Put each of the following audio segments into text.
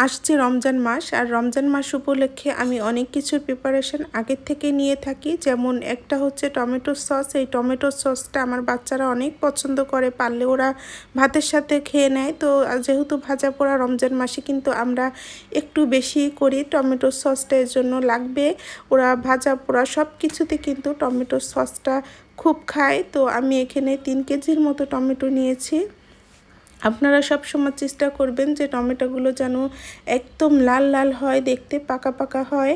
আসছে রমজান মাস, আর রমজান মাস উপলক্ষে আমি অনেক কিছুর প্রিপারেশন আগের থেকে নিয়ে থাকি। যেমন একটা হচ্ছে টমেটো সস। এই টমেটো সসটা আমার বাচ্চারা অনেক পছন্দ করে, পারলে ওরা ভাতের সাথে খেয়ে নেয়। তো যেহেতু ভাজা পোড়া রমজান মাসে কিন্তু আমরা একটু বেশি করি টমেটো সসটা, এর জন্য লাগবে। ওরা ভাজা পোড়া সব কিছুতে কিন্তু টমেটো সসটা খুব খায়। তো আমি এখানে 3 কেজির মতো টমেটো নিয়েছি। আপনারা সব সময় চেষ্টা করবেন যে টমেটোগুলো যেন একদম লাল লাল হয়, দেখতে পাকা পাকা হয়।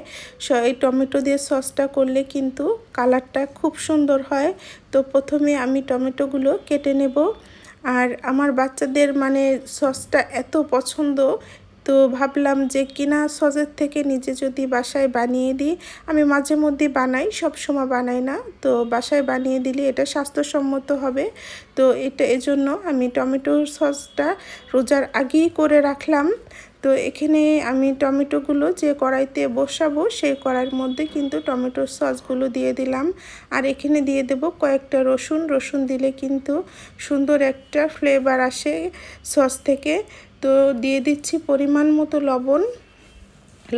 এই টমেটো দিয়ে সসটা করলে কিন্তু কালারটা খুব সুন্দর হয়। তো প্রথমে আমি টমেটোগুলো কেটে নেব। আর আমার বাচ্চাদের মানে সসটা এত পছন্দ, তো ভাবলাম যে কিনা সসের থেকে নিজে যদি বাসায় বানিয়ে দিই। আমি মাঝে মধ্যে বানাই, সব সময় বানাই না। তো বাসায় বানিয়ে দিলে এটা স্বাস্থ্যসম্মত হবে। তো এজন্য আমি টমেটোর সসটা রোজার আগেই করে রাখলাম। তো এখানে আমি টমেটোগুলো যে কড়াইতে বসাবো সেই কড়াইয়ের মধ্যে কিন্তু টমেটোর সসগুলো দিয়ে দিলাম। আর এখানে দিয়ে দেব কয়েকটা রসুন দিলে কিন্তু সুন্দর একটা ফ্লেভার আসে সস থেকে। তো দিয়ে দিচ্ছি পরিমাণ মতো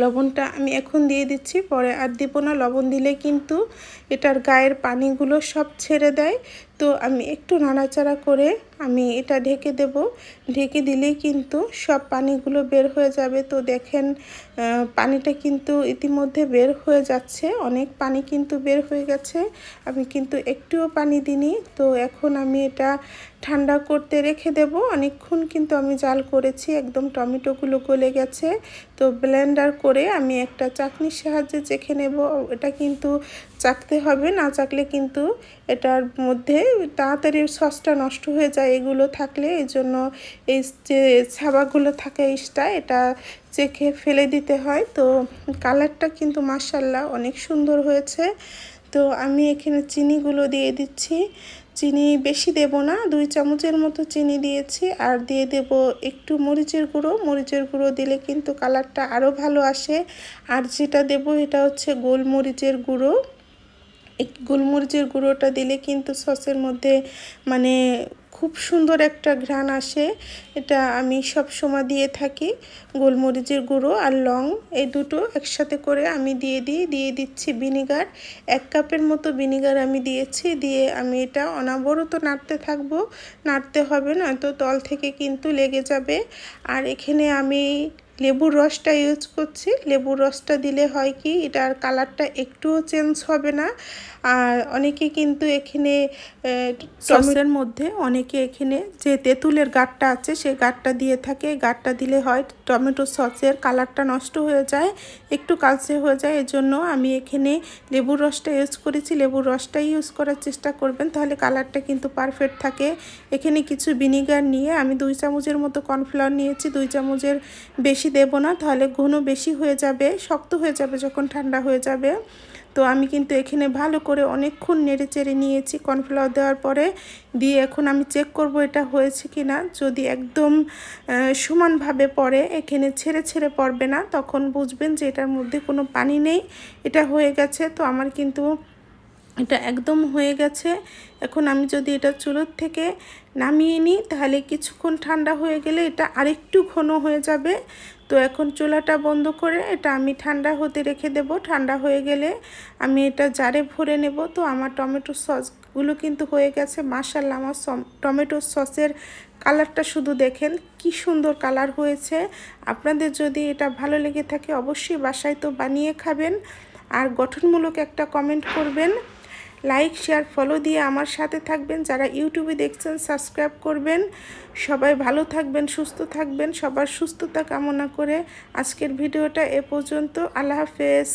লবণটা আমি এখন দিয়ে দিচ্ছি, পরে আর দিব না। লবণ দিলে কিন্তু এটার গায়ের পানিগুলো সব ছেড়ে দেয়। তো আমি একটু নাড়াচাড়া করে আমি এটা ঢেকে দেব। ঢেকে দিলেই কিন্তু সব পানিগুলো বের হয়ে যাবে। তো দেখেন পানিটা কিন্তু ইতিমধ্যে বের হয়ে যাচ্ছে, অনেক পানি কিন্তু বের হয়ে গেছে। আমি কিন্তু একটুও পানি দিইনি। তো এখন আমি এটা ঠান্ডা করতে রেখে দেব। অনেকক্ষণ কিন্তু আমি জাল করেছি, একদম টমেটোগুলো গলে গেছে। তো ব্লেন্ডার করে আমি একটা চাকনির সাহায্যে চেখে নেব। এটা কিন্তু চাকতে হবে, না চাকলে কিন্তু এটার মধ্যে তাড়াতাড়ি সসটা নষ্ট হয়ে যায় এগুলো থাকলে। এই জন্য এই যে ছাবাগুলো থাকে এটা চেখে ফেলে দিতে হয়। তো কালারটা কিন্তু মাশাআল্লাহ অনেক সুন্দর হয়েছে। তো আমি এখানে চিনিগুলো দিয়ে দিচ্ছি। চিনি বেশি দেব না, 2 চামচের মতো চিনি দিয়েছি। আর দিয়ে দেব একটু মরিচের গুঁড়ো দিলে কিন্তু কালারটা আরও ভালো আসে। আর যেটা দেব এটা হচ্ছে গোলমরিচের গুঁড়ো। এই গোলমরিচের গুঁড়োটা দিলে কিন্তু সসের মধ্যে মানে খুব সুন্দর একটা ঘ্রাণ আসে। এটা আমি সব সময় দিয়ে থাকি। গোলমরিচের গুঁড়ো আর লং এই দুটো একসাথে করে আমি দিয়ে দিচ্ছি ভিনিগার। 1 কাপের মতো ভিনিগার আমি দিয়েছি। দিয়ে আমি এটা অনবরত নাড়তে হবে, নয়তো তল থেকে কিন্তু লেগে যাবে। আর এখানে আমি লেবুর রসটা ইউজ করছি। লেবুর রসটা দিলে হয় কি, এটার কালারটা একটুও চেঞ্জ হবে না। আর অনেকে কিন্তু এখানে সসের মধ্যে অনেকে এখানে যে তেঁতুলের গাঁটটা আছে সেই গাঁটটা দিয়ে থাকে। গাঁটটা দিলে হয় টমেটো সসের কালারটা নষ্ট হয়ে যায়, একটু কালচে হয়ে যায়। এজন্য আমি এখানে লেবুর রসটা ইউজ করেছি। লেবুর রসটাই ইউজ করার চেষ্টা করবেন, তাহলে কালারটা কিন্তু পারফেক্ট থাকে। এখানে কিছু ভিনিগার নিয়ে আমি 2 চামচের মতো কর্নফ্লাওয়ার নিয়েছি। 2 চামচের বেশি দেব না, তাহলে ঘন বেশি হয়ে যাবে, শক্ত হয়ে যাবে যখন ঠান্ডা হয়ে যাবে। তো আমি কিন্তু এখানে ভালো করে অনেকক্ষণ নেড়ে চেড়ে নিয়েছি কর্নফ্লাওয়ার দেওয়ার পরে। দিয়ে এখন আমি চেক করব এটা হয়েছে কি না। যদি একদম সমানভাবে পড়ে, এখানে ছেড়ে পড়বে না, তখন বুঝবেন যে এটার মধ্যে কোনো পানি নেই, এটা হয়ে গেছে। তো আমার কিন্তু এটা একদম হয়ে গেছে। এখন আমি যদি এটা চুলোর থেকে নামিয়ে নিই, তাহলে কিছুক্ষণ ঠান্ডা হয়ে গেলে এটা আরেকটু ঘন হয়ে যাবে। তো এখন চুলাটা বন্ধ করে এটা আমি ঠান্ডা হতে রেখে দেব। ঠান্ডা হয়ে গেলে আমি এটা জারে ভরে নেব। তো আমার টমেটো সসগুলো কিন্তু হয়ে গেছে। মাশাআল্লাহ, আমার টমেটো সসের কালারটা শুধু দেখেন কি সুন্দর কালার হয়েছে। আপনাদের যদি এটা ভালো লেগে থাকে অবশ্যই বাসায় তো বানিয়ে খাবেন। আর গঠনমূলক একটা কমেন্ট করবেন। লাইক, শেয়ার, ফলো দিয়ে আমার সাথে থাকবেন। যারা ইউটিউবে দেখছেন সাবস্ক্রাইব করবেন। সবাই ভালো থাকবেন, সুস্থ থাকবেন। সবার সুস্থতা কামনা করে আজকের ভিডিওটা এ পর্যন্ত। আল্লাহ হাফেজ।